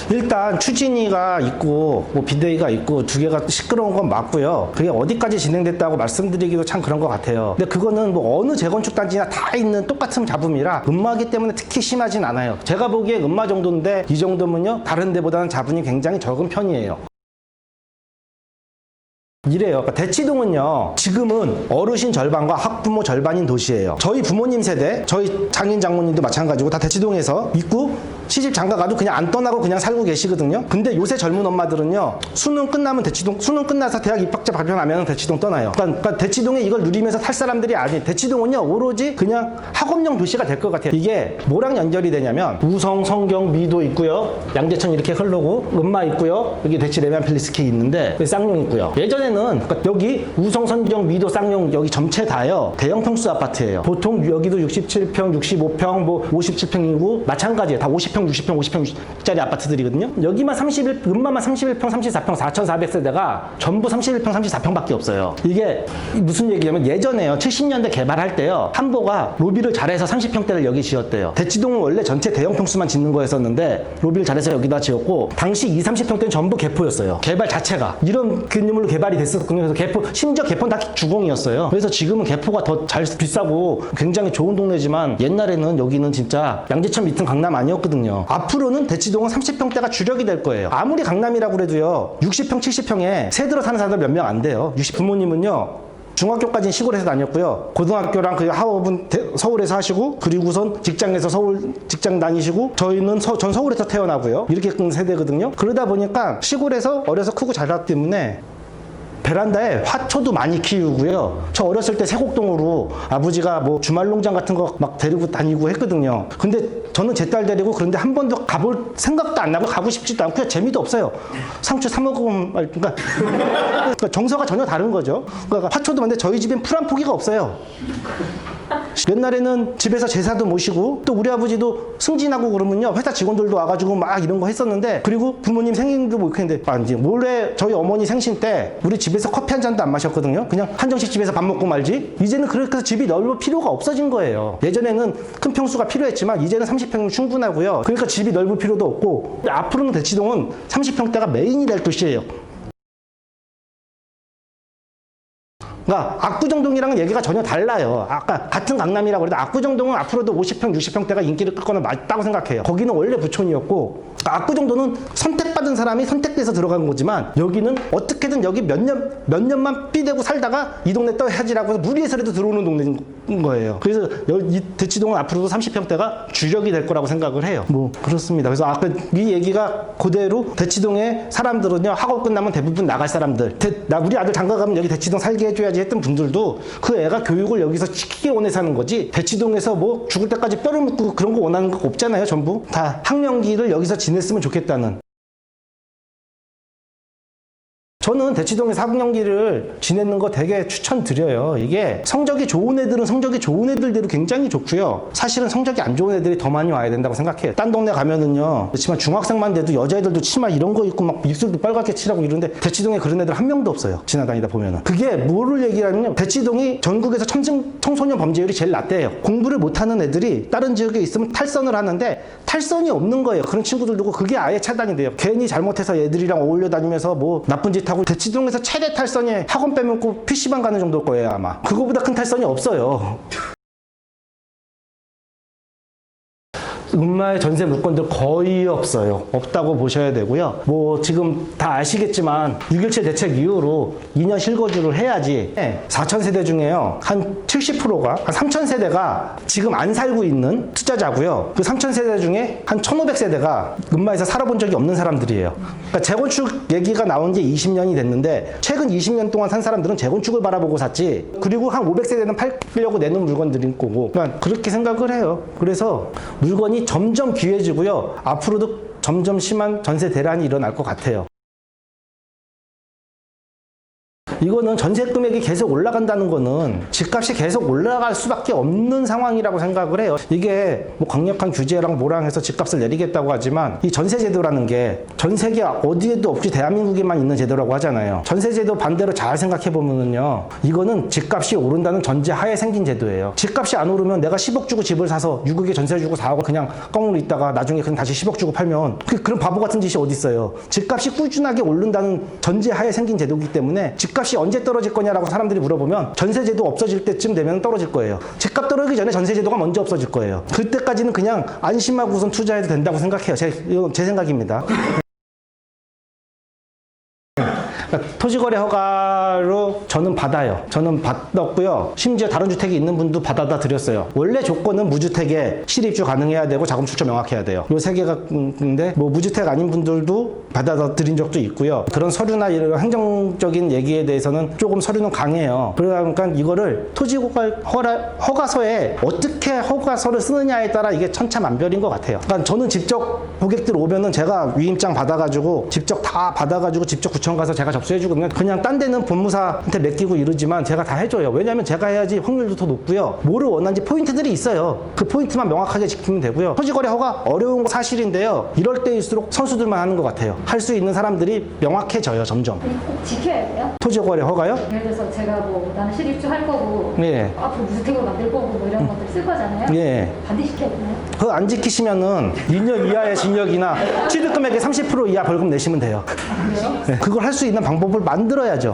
일단 추진위가 있고 뭐 비대위가 있고 두 개가 시끄러운 건 맞고요. 그게 어디까지 진행됐다고 말씀드리기도 참 그런 것 같아요. 근데 그거는 뭐 어느 재건축 단지나 다 있는 똑같은 잡음이라 음마기 때문에 특히 심하진 않아요. 제가 보기에 음마 정도인데 이 정도면요 다른 데보다는 잡음이 굉장히 적은 편이에요. 이래요. 그러니까 대치동은요 지금은 어르신 절반과 학부모 절반인 도시예요. 저희 부모님 세대, 저희 장인 장모님도 마찬가지고 다 대치동에서 있고 시집 장가가도 그냥 안 떠나고 그냥 살고 계시거든요. 근데 요새 젊은 엄마들은요 수능 끝나면 대치동, 수능 끝나서 대학 입학자 발표나면 대치동 떠나요. 그러니까 대치동에 이걸 누리면서 탈 사람들이 아니에요. 대치동은요 오로지 그냥 학업용 도시가 될 것 같아요. 이게 뭐랑 연결이 되냐면 우성, 성경, 미도 있고요, 양재천 이렇게 흐르고 음마 있고요, 여기 대치 레미안 필리스케 있는데 여기 쌍용 있고요. 예전에는 그러니까 여기 우성, 성경, 미도, 쌍용 여기 전체 다요 대형 평수 아파트예요. 보통 여기도 67평, 65평, 뭐 57평이고 마찬가지예요. 다 50평, 60평, 50평짜리 아파트들이거든요. 여기만 31, 음마만 31평, 34평, 4,400세대가 전부 31평, 34평밖에 없어요. 이게 무슨 얘기냐면 예전에요. 70년대 개발할 때요. 한보가 로비를 잘해서 30평대를 여기 지었대요. 대치동은 원래 전체 대형 평수만 짓는 거였었는데 로비를 잘해서 여기다 지었고 당시 20, 30평대는 전부 개포였어요. 개발 자체가. 이런 개념으로 개발이 됐었거든요. 그래서 개포, 심지어 개포는 다 주공이었어요. 그래서 지금은 개포가 더 잘 비싸고 굉장히 좋은 동네지만 옛날에는 여기는 진짜 양재천 밑은 강남 아니었거든요. 앞으로는 대치동은 30평대가 주력이 될 거예요. 아무리 강남이라고 그래도요 60평, 70평에 새 들어 사는 사람들 몇 명 안 돼요. 부모님은요 중학교까지는 시골에서 다녔고요. 고등학교랑 그 학업은 서울에서 하시고 그리고선 직장에서 서울 직장 다니시고 저희는 전 서울에서 태어나고요. 이렇게 큰 세대거든요. 그러다 보니까 시골에서 어려서 크고 자랐기 때문에 베란다에 화초도 많이 키우고요. 저 어렸을 때 세곡동으로 아버지가 뭐 주말 농장 같은 거 막 데리고 다니고 했거든요. 근데 저는 제 딸 데리고 그런데 한 번도 가볼 생각도 안 나고 가고 싶지도 않고 재미도 없어요. 상추 사 먹으면 그러니까 정서가 전혀 다른 거죠. 그러니까 화초도 많은데 저희 집엔 풀 한 포기가 없어요. 옛날에는 집에서 제사도 모시고 또 우리 아버지도 승진하고 그러면요 회사 직원들도 와가지고 막 이런 거 했었는데 그리고 부모님 생일도 뭐 했는데 이제 몰래 저희 어머니 생신 때 우리 집에서 커피 한 잔도 안 마셨거든요. 그냥 한정식 집에서 밥 먹고 말지. 이제는 그렇게 해서 집이 넓을 필요가 없어진 거예요. 예전에는 큰 평수가 필요했지만 이제는 30평이면 충분하고요. 그러니까 집이 넓을 필요도 없고 앞으로는 대치동은 30평대가 메인이 될 도시예요. 그러니까 압구정동이랑은 얘기가 전혀 달라요. 아까 같은 강남이라고 그래도 압구정동은 앞으로도 50평, 60평대가 인기를 끌 거는 맞다고 생각해요. 거기는 원래 부촌이었고 압구정동은 선택받은 사람이 선택돼서 들어간 거지만 여기는 어떻게든 여기 몇 년만 삐대고 살다가 이 동네 떠야지라고 해서 무리해서라도 들어오는 동네인 거예요. 그래서 이 대치동은 앞으로도 30평대가 주력이 될 거라고 생각을 해요. 뭐 그렇습니다. 그래서 아까 이 얘기가 그대로 대치동의 사람들은요 학업 끝나면 대부분 나갈 사람들 우리 아들 장가 가면 여기 대치동 살게 해줘야지 했던 분들도 그 애가 교육을 여기서 시키게 원해서 하는 거지 대치동에서 뭐 죽을 때까지 뼈를 묻고 그런 거 원하는 거 없잖아요. 전부 다 학령기를 여기서 지냈으면 좋겠다는. 저는 대치동에서 학령기를 지내는 거 되게 추천드려요. 이게 성적이 좋은 애들은 성적이 좋은 애들대로 굉장히 좋고요. 사실은 성적이 안 좋은 애들이 더 많이 와야 된다고 생각해요. 딴 동네 가면은요. 그렇지만 중학생만 돼도 여자애들도 치마 이런 거 입고 막 입술도 빨갛게 칠하고 이러는데 대치동에 그런 애들 한 명도 없어요. 지나다니다 보면은. 그게 뭐를 얘기하냐면 대치동이 전국에서 청소년 범죄율이 제일 낮대요. 공부를 못하는 애들이 다른 지역에 있으면 탈선을 하는데 탈선이 없는 거예요. 그런 친구들 두고 그게 아예 차단이 돼요. 괜히 잘못해서 애들이랑 어울려 다니면서 뭐 나쁜 짓 하고 대치동에서 최대 탈선이 학원 빼먹고 PC방 가는 정도일 거예요 아마. 그거보다 큰 탈선이 없어요. 음마의 전세 물건들 거의 없어요. 없다고 보셔야 되고요. 뭐 지금 다 아시겠지만 6.17 대책 이후로 2년 실거주를 해야지 4,000세대 중에요. 한 70%가 한 3,000세대가 지금 안 살고 있는 투자자고요. 그 3,000세대 중에 한 1,500세대가 음마에서 살아본 적이 없는 사람들이에요. 그러니까 재건축 얘기가 나온 지 20년이 됐는데 최근 20년 동안 산 사람들은 재건축을 바라보고 샀지. 그리고 한 500세대는 팔려고 내는 물건들인 거고. 그러니까 그렇게 생각을 해요. 그래서 물건이 점점 귀해지고요. 앞으로도 점점 심한 전세 대란이 일어날 것 같아요. 이거는 전세 금액이 계속 올라간다는 거는 집값이 계속 올라갈 수밖에 없는 상황이라고 생각을 해요. 이게 뭐 강력한 규제랑 뭐랑 해서 집값을 내리겠다고 하지만 이 전세제도라는 게 전 세계 어디에도 없이 대한민국에만 있는 제도라고 하잖아요. 전세제도 반대로 잘 생각해 보면은요, 이거는 집값이 오른다는 전제하에 생긴 제도예요. 집값이 안 오르면 내가 10억 주고 집을 사서 6억에 전세 주고 4억을 그냥 꽁으로 있다가 나중에 그냥 다시 10억 주고 팔면 그런 바보 같은 짓이 어디 있어요. 집값이 꾸준하게 오른다는 전제하에 생긴 제도이기 때문에 집값이 언제 떨어질 거냐라고 사람들이 물어보면 전세제도 없어질 때쯤 되면 떨어질 거예요. 집값 떨어지기 전에 전세제도가 먼저 없어질 거예요. 그때까지는 그냥 안심하고선 투자해도 된다고 생각해요. 제 생각입니다. 토지거래 허가로 저는 받아요. 저는 받았고요. 심지어 다른 주택이 있는 분도 받아다 드렸어요. 원래 조건은 무주택에 실입주 가능해야 되고 자금 출처 명확해야 돼요. 요 세 개가 근데 뭐 무주택 아닌 분들도 받아다 드린 적도 있고요. 그런 서류나 이런 행정적인 얘기에 대해서는 조금 서류는 강해요. 그러니까 이거를 허가서에 어떻게 허가서를 쓰느냐에 따라 이게 천차만별인 것 같아요. 그러니까 저는 직접 고객들 오면은 제가 위임장 받아가지고 직접 다 받아가지고 직접 구청 가서 제가 접수해주고 그냥 딴 데는 법무사한테 맡기고 이러지만 제가 다 해줘요. 왜냐하면 제가 해야지 확률도 더 높고요. 뭐를 원하는지 포인트들이 있어요. 그 포인트만 명확하게 지키면 되고요. 토지거래 허가 어려운 거 사실인데요. 이럴 때일수록 선수들만 하는 것 같아요. 할 수 있는 사람들이 명확해져요. 점점. 꼭 지켜야 돼요? 토지거래 허가요? 예를 들어서 제가 뭐 나는 실입주 할 거고 예. 앞으로 무주택으로 만들 거고 뭐 이런 것들 쓸 거잖아요. 예. 반드시 지켜야 되나요? 그거 안 지키시면은 2년 이하의 징역이나 취득금액의 30% 이하 벌금 내시면 돼요. 네, 그걸 할 수 있는 방법을 만들어야죠.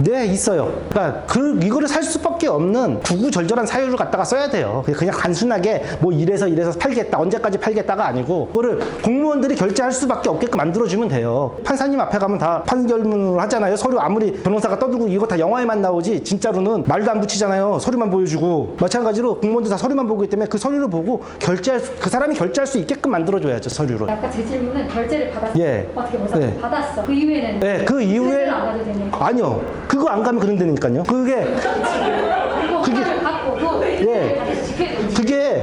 네, 있어요. 그러니까 이거를 살 수밖에 없는 구구절절한 사유를 갖다가 써야 돼요. 그냥 단순하게 뭐 이래서 팔겠다, 언제까지 팔겠다가 아니고 그거를 공무원들이 결제할 수밖에 없게끔 만들어주면 돼요. 판사님 앞에 가면 다 판결문을 하잖아요. 서류 아무리 변호사가 떠들고 이거 다 영화에만 나오지 진짜로는 말도 안 붙이잖아요. 서류만 보여주고. 마찬가지로 공무원도 다 서류만 보기 때문에 그 서류를 보고 그 사람이 결제할 수 있게끔 만들어줘야죠. 서류를. 아까 제 질문은 결제를 받았어. 예. 어떻게 보자. 네. 받았어. 그 이후에는 네, 그 이후에 안 가도 되는 거. 아니요. 그거 안 가면 그런다니까요. 그리고 허가를 받고도 예. 반드시 지켜야 되는 그게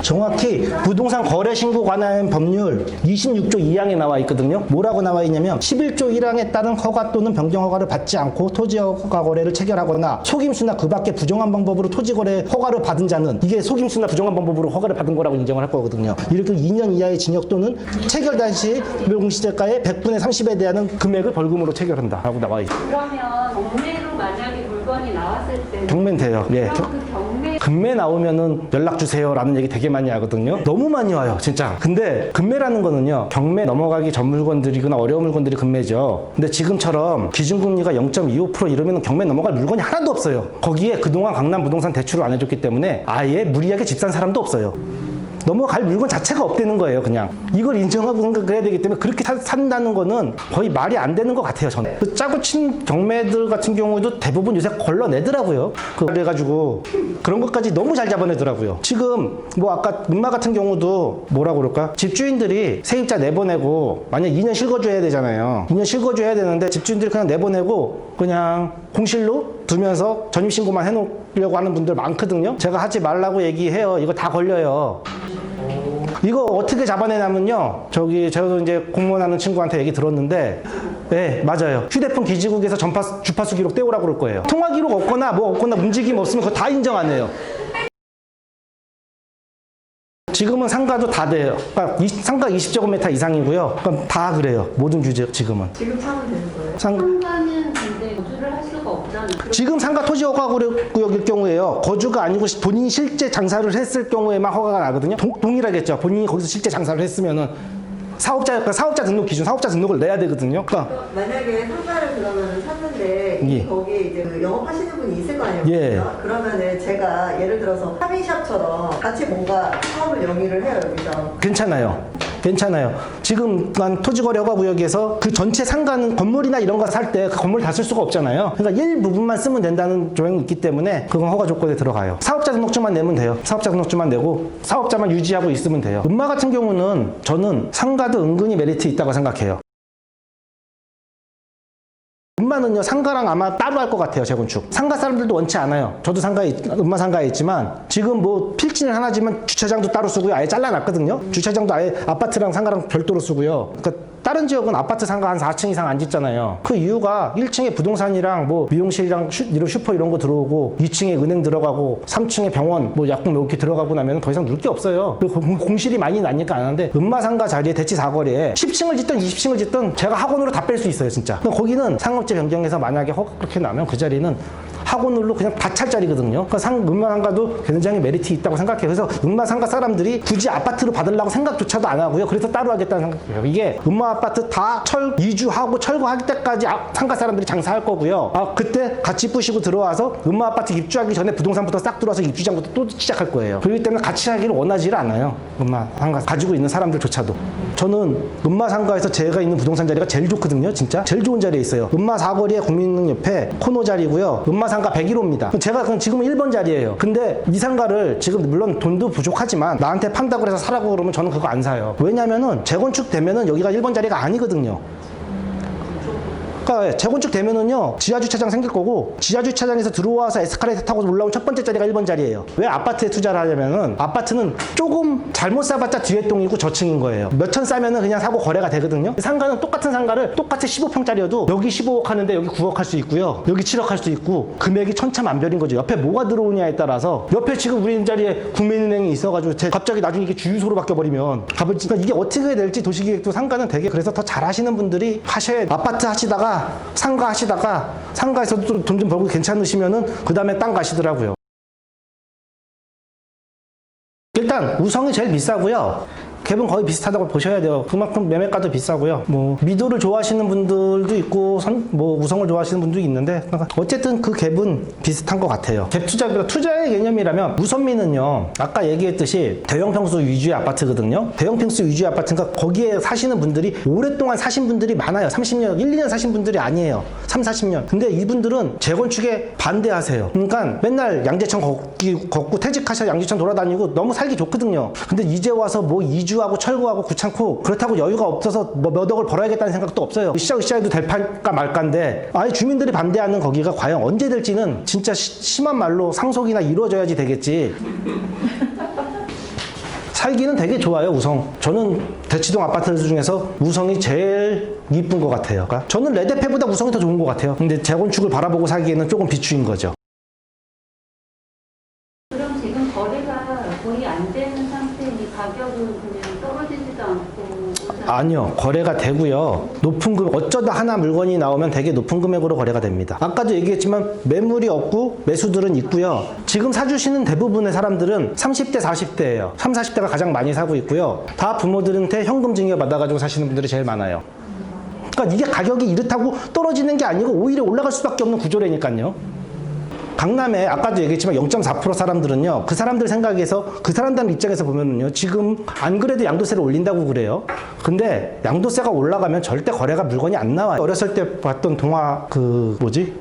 정확히 부동산 거래 신고 관한 법률 26조 2항에 나와 있거든요. 뭐라고 나와 있냐면 11조 1항에 따른 허가 또는 변경 허가를 받지 않고 토지 허가 거래를 체결하거나 속임수나 그 밖에 부정한 방법으로 토지 거래 허가를 받은 자는 이게 속임수나 부정한 방법으로 허가를 받은 거라고 인정을 할 거거든요. 이렇게 2년 이하의 징역 또는 체결 당시 공시지가의 100분의 30에 대한 금액을 벌금으로 체결한다 라고 나와 있어요. 그러면 경매로 만약에 물건이 나왔을 때 경매는 돼요. 예. 그럼 그 경매 금매 나오면은 연락 주세요 라는 얘기 되게 많이 하거든요. 너무 많이 와요, 진짜. 근데 금매라는 거는요, 경매 넘어가기 전 물건들이거나 어려운 물건들이 금매죠. 근데 지금처럼 기준금리가 0.25% 이러면 경매 넘어갈 물건이 하나도 없어요. 거기에 그동안 강남 부동산 대출을 안 해줬기 때문에 아예 무리하게 집 산 사람도 없어요. 넘어갈 물건 자체가 없다는 거예요, 그냥. 이걸 인정하고 생각을 해야 되기 때문에 그렇게 산다는 거는 거의 말이 안 되는 것 같아요, 저는. 그 짜고 친 경매들 같은 경우에도 대부분 요새 걸러내더라고요. 그래가지고 그런 것까지 너무 잘 잡아내더라고요. 지금 뭐 아까 음마 같은 경우도 뭐라고 그럴까? 집주인들이 세입자 내보내고 만약 2년 실거주해야 되잖아요. 2년 실거주해야 되는데 집주인들이 그냥 내보내고 그냥 공실로 두면서 전입신고만 해놓으려고 하는 분들 많거든요. 제가 하지 말라고 얘기해요. 이거 다 걸려요. 이거 어떻게 잡아내냐면요. 저도 이제 공무원하는 친구한테 얘기 들었는데, 네, 맞아요. 휴대폰 기지국에서 주파수 기록 떼오라고 그럴 거예요. 통화 기록 없거나 뭐 없거나 움직임 없으면 그거 다 인정 안 해요. 지금은 상가도 다 돼요. 그러니까 상가 20제곱미터 이상이고요. 그러니까 다 그래요. 모든 규제 지금은. 지금 사면 되는 거예요? 상가는 근데 거주를 할 수가 없다는 지금 상가 토지 허가 구역일 경우에요. 거주가 아니고 본인이 실제 장사를 했을 경우에만 허가가 나거든요. 동일하겠죠. 본인이 거기서 실제 장사를 했으면은 사업자 등록 기준, 사업자 등록을 내야 되거든요. 그러니까 만약에 상가를 그러면 샀는데 예. 거기에 이제 그 영업하시는 분이 있을 거 아니에요? 예. 그러면은 제가 예를 들어서 카빈샵처럼 같이 뭔가 사업을 영위를 해요 여기서. 괜찮아요. 지금 토지거래 허가 구역에서 그 전체 상가는 건물이나 이런 거 살 때 그 건물 다 쓸 수가 없잖아요. 그러니까 일부분만 쓰면 된다는 조항이 있기 때문에 그건 허가 조건에 들어가요. 사업자 등록증만 내면 돼요. 사업자 등록증만 내고 사업자만 유지하고 있으면 돼요. 음마 같은 경우는 저는 상가도 은근히 메리트 있다고 생각해요. 음마는요, 상가랑 아마 따로 할 것 같아요, 재건축. 상가 사람들도 원치 않아요. 저도 음마 상가에 있지만, 지금 뭐 필지는 하나지만 주차장도 따로 쓰고요. 아예 잘라놨거든요. 주차장도 아예 아파트랑 상가랑 별도로 쓰고요. 그러니까 다른 지역은 아파트 상가 한 4층 이상 안 짓잖아요. 그 이유가 1층에 부동산이랑 뭐 미용실이랑 이런 슈퍼 이런 거 들어오고 2층에 은행 들어가고 3층에 병원 뭐 약국 이렇게 들어가고 나면 더 이상 누를 게 없어요. 그리고 공실이 많이 나니까 안 하는데 음마상가 자리에 대치 사거리에 10층을 짓든 20층을 짓든 제가 학원으로 다 뺄 수 있어요 진짜. 거기는 상업지 변경해서 만약에 그렇게 나면 그 자리는 학원으로 그냥 다 찰 자리거든요. 그러니까 음마상가도 굉장히 메리트 있다고 생각해요. 그래서 음마상가 사람들이 굳이 아파트로 받으려고 생각조차도 안 하고요. 그래서 따로 하겠다는 생각이에요. 이게 음마 아파트 다 이주하고 철거할 때까지 상가 사람들이 장사할 거고요. 그때 같이 부시고 들어와서 음마 아파트 입주하기 전에 부동산부터 싹 들어와서 입주장부터 또 시작할 거예요. 그렇기 때문에 같이 하기를 원하지를 않아요. 음마상가 가지고 있는 사람들조차도. 저는 음마상가에서 제가 있는 부동산 자리가 제일 좋거든요. 진짜 제일 좋은 자리에 있어요. 음마 사거리에 국민은행 옆에 코너 자리고요. 음마상가 101호입니다. 제가 지금은 1번 자리예요. 근데 이 상가를 지금 물론 돈도 부족하지만 나한테 판다고 해서 사라고 그러면 저는 그거 안 사요. 왜냐면은 재건축 되면은 여기가 1번 자리가 아니거든요. 그러니까 재건축 되면은요 지하주차장 생길 거고 지하주차장에서 들어와서 에스컬레이터 타고 올라온 첫 번째 자리가 1번 자리예요. 왜 아파트에 투자를 하냐면은 아파트는 조금 잘못 싸봤자 뒤에 동이고 저층인 거예요. 몇천 싸면은 그냥 사고 거래가 되거든요. 상가는 똑같은 상가를 똑같이 15평짜리여도 여기 15억 하는데 여기 9억 할 수 있고요. 여기 7억 할 수 있고 금액이 천차만별인 거죠. 옆에 뭐가 들어오냐에 따라서 옆에 지금 우리 자리에 국민은행이 있어가지고 갑자기 나중에 이게 주유소로 바뀌어버리면 그러니까 이게 어떻게 될지 도시계획도 상가는 되게 그래서 더 잘하시는 분들이 하셔야 아파트 하시다가 상가 하시다가 상가에서도 돈 좀 벌고 괜찮으시면은 그 다음에 땅 가시더라고요. 일단 우성이 제일 비싸고요. 갭은 거의 비슷하다고 보셔야 돼요. 그만큼 매매가도 비싸고요. 뭐 미도를 좋아하시는 분들도 있고 뭐 우성을 좋아하시는 분도 있는데 어쨌든 그 갭은 비슷한 것 같아요. 갭 투자보다 투자의 개념이라면 우선미는요. 아까 얘기했듯이 대형 평수 위주의 아파트거든요. 대형 평수 위주의 아파트니까 거기에 사시는 분들이 오랫동안 사신 분들이 많아요. 30년, 1, 2년 사신 분들이 아니에요. 3, 40년. 근데 이분들은 재건축에 반대하세요. 그러니까 맨날 양재천 걷고 퇴직하셔서 양재천 돌아다니고 너무 살기 좋거든요. 근데 이제 와서 뭐 이주하고 철거하고 귀찮고 그렇다고 여유가 없어서 뭐 몇 억을 벌어야겠다는 생각도 없어요. 으쌰으쌰해도 될까 말까인데 아예 주민들이 반대하는 거기가 과연 언제 될지는 진짜 심한 말로 상속이나 이루어져야지 되겠지. 살기는 되게 좋아요. 우성. 저는 대치동 아파트 중에서 우성이 제일 이쁜 것 같아요. 그러니까 저는 레드페보다 우성이 더 좋은 것 같아요. 근데 재건축을 바라보고 살기에는 조금 비추인 거죠. 그럼 지금 거래가 거의 안 되는 상태니 가격은 그냥 떨어지지도 않고 아니요. 거래가 되고요. 높은 금액, 어쩌다 하나 물건이 나오면 되게 높은 금액으로 거래가 됩니다. 아까도 얘기했지만 매물이 없고 매수들은 있고요. 지금 사주시는 대부분의 사람들은 30대, 40대예요. 30, 40대가 가장 많이 사고 있고요. 다 부모들한테 현금 증여 받아가지고 사시는 분들이 제일 많아요. 그러니까 이게 가격이 이렇다고 떨어지는 게 아니고 오히려 올라갈 수밖에 없는 구조라니까요. 강남에 아까도 얘기했지만 0.4% 사람들은요. 그 사람들 생각에서 그 사람들 입장에서 보면은요. 지금 안 그래도 양도세를 올린다고 그래요. 근데 양도세가 올라가면 절대 거래가 물건이 안 나와요. 어렸을 때 봤던 동화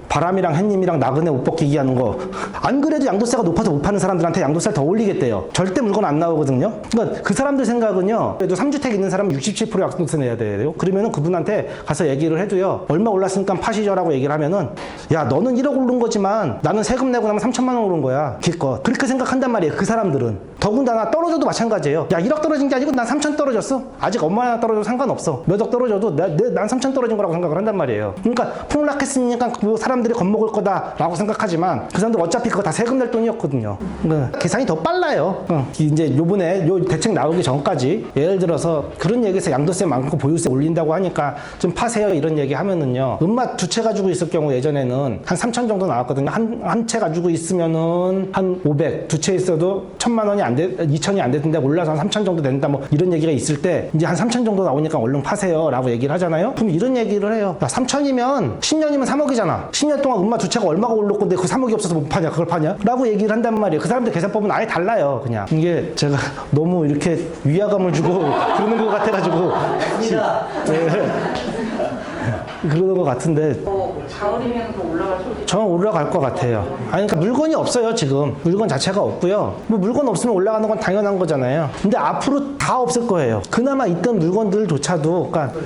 바람이랑 햇님이랑 나그네 옷 벗기기 하는 거. 안 그래도 양도세가 높아서 못 파는 사람들한테 양도세를 더 올리겠대요. 절대 물건 안 나오거든요. 그러니까 그 사람들 생각은요. 그래도 3주택 있는 사람은 67% 양도세 내야 돼요. 그러면은 그분한테 가서 얘기를 해도요. 얼마 올랐으니까 파시죠라고 얘기를 하면은 야 너는 1억 오른 거지만 나는 세금 내고 나면 3천만 원 오른 거야. 기껏. 그렇게 생각한단 말이에요. 그 사람들은. 더군다나 떨어져도 마찬가지예요. 야 1억 떨어진 게 아니고 난 3천 떨어졌어. 아직 엄마 하나 떨어져도 상관없어. 몇 억 떨어져도 난 3천 떨어진 거라고 생각을 한단 말이에요. 그러니까 폭락했으니까 그 사람들이 겁먹을 거다라고 생각하지만 그 사람들 어차피 그거 다 세금 낼 돈이었거든요. 그러니까 계산이 더 빨라요. 이제 요번에 요 대책 나오기 전까지 예를 들어서 그런 얘기에서 양도세 많고 보유세 올린다고 하니까 좀 파세요 이런 얘기 하면은요. 음마 두 채 가지고 있을 경우 예전에는 한 3천 정도 나왔거든요. 한 채 가지고 있으면은 한 500, 두 채 있어도 1,000만 원이 안 돼, 2천이 안 되던데 올라서 한 3천 정도 된다 뭐 이런 얘기가 있을 때 이제 한 3천 정도 나오니까 얼른 파세요 라고 얘기를 하잖아요. 그럼 이런 얘기를 해요. 야 3천이면 10년이면 3억이잖아. 10년 동안 음마 두 채가 얼마가 올랐고 근데 그 3억이 없어서 못 파냐 그걸 파냐? 라고 얘기를 한단 말이에요. 그 사람들 계산법은 아예 달라요. 그냥 이게 제가 너무 이렇게 위화감을 주고 그러는 것 같아가지고 그러는 것 같은데 가을이면 더 올라갈 수 있어요. 저는 올라갈 것 같아요. 아니 그러니까 물건이 없어요. 지금 물건 자체가 없고요. 뭐 물건 없으면 올라가는 건 당연한 거잖아요. 근데 앞으로 다 없을 거예요. 그나마 있던 물건들조차도 그러니까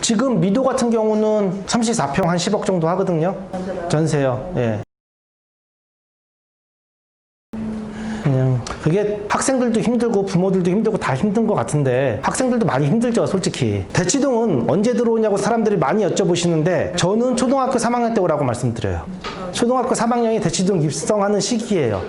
지금 미도 같은 경우는 34평 한 10억 정도 하거든요. 전세요. 예. 그냥 그게 학생들도 힘들고 부모들도 힘들고 다 힘든 것 같은데 학생들도 많이 힘들죠, 솔직히. 대치동은 언제 들어오냐고 사람들이 많이 여쭤보시는데 저는 초등학교 3학년 때 오라고 말씀드려요. 초등학교 3학년이 대치동 입성하는 시기예요.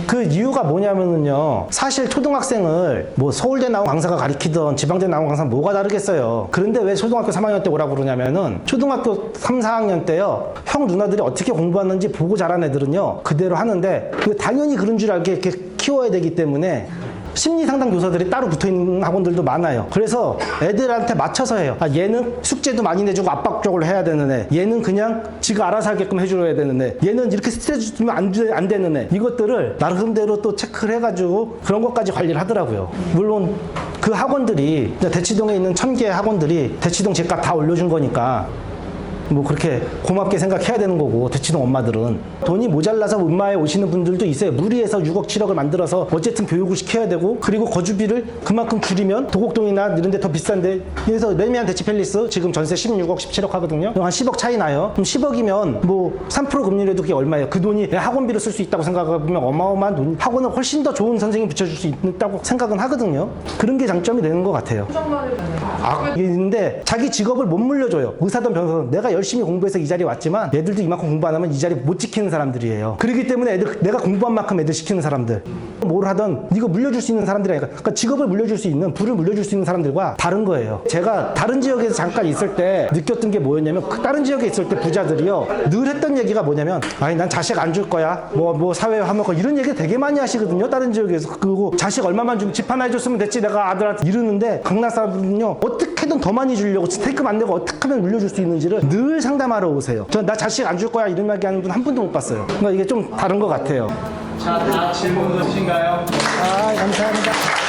그 이유가 뭐냐면은요, 사실 초등학생을 뭐 서울대 나온 강사가 가르치던 지방대 나온 강사 뭐가 다르겠어요. 그런데 왜 초등학교 3학년 때 오라고 그러냐면은 초등학교 3, 4학년 때요, 형 누나들이 어떻게 공부하는지 보고 자란 애들은요 그대로 하는데 당연히 그런 줄 알게 이렇게 키워야 되기 때문에 심리상담 교사들이 따로 붙어있는 학원들도 많아요. 그래서 애들한테 맞춰서 해요. 얘는 숙제도 많이 내주고 압박적으로 해야 되는 애, 얘는 그냥 지가 알아서 하게끔 해줘야 되는 애, 얘는 이렇게 스트레스 주면 안 되는 애, 이것들을 나름대로 또 체크를 해가지고 그런 것까지 관리를 하더라고요. 물론 그 학원들이 대치동에 있는 1000개 학원들이 대치동 집값 다 올려준 거니까 뭐 그렇게 고맙게 생각해야 되는 거고, 대치동 엄마들은 돈이 모자라서 음마에 오시는 분들도 있어요. 무리해서 6억 7억을 만들어서 어쨌든 교육을 시켜야 되고, 그리고 거주비를 그만큼 줄이면 도곡동이나 이런 데 더 비싼데, 그래서 레미안 대치팰리스 지금 전세 16억 17억 하거든요. 한 10억 차이 나요. 그럼 10억이면 뭐 3% 금리라도 그게 얼마예요? 그 돈이 내 학원비를 쓸 수 있다고 생각해보면 어마어마한 돈, 학원을 훨씬 더 좋은 선생님 붙여줄 수 있다고 생각은 하거든요. 그런 게 장점이 되는 것 같아요. 근데 자기 직업을 못 물려줘요. 의사든 변호사든. 내가 열심히 공부해서 이 자리에 왔지만 얘들도 이만큼 공부 안 하면 이 자리 못 지키는 사람들이에요. 그렇기 때문에 내가 공부한 만큼 애들 시키는 사람들, 뭘 하든 이거 물려줄 수 있는 사람들이 아니까, 그러니까 직업을 물려줄 수 있는, 부를 물려줄 수 있는 사람들과 다른 거예요. 제가 다른 지역에서 잠깐 있을 때 느꼈던 게 뭐였냐면, 그 다른 지역에 있을 때 부자들이요 늘 했던 얘기가 뭐냐면, 아니 난 자식 안 줄 거야, 뭐 사회 화목화 이런 얘기 되게 많이 하시거든요, 다른 지역에서. 그리고 자식 얼마만 주면 집 하나 해줬으면 됐지 내가 아들한테, 이러는데 강남 사람들은요 어떻게든 더 많이 주려고 스테이크 만들고 어떻게 하면 물려줄 수 있는지를 늘 상담하러 오세요. 전 나 자식 안 줄 거야 이런 말 하는 분 한 분도 못 봤어요. 그러니까 이게 좀 다른 것 같아요. 자, 다 질문 없으신가요? 아, 감사합니다.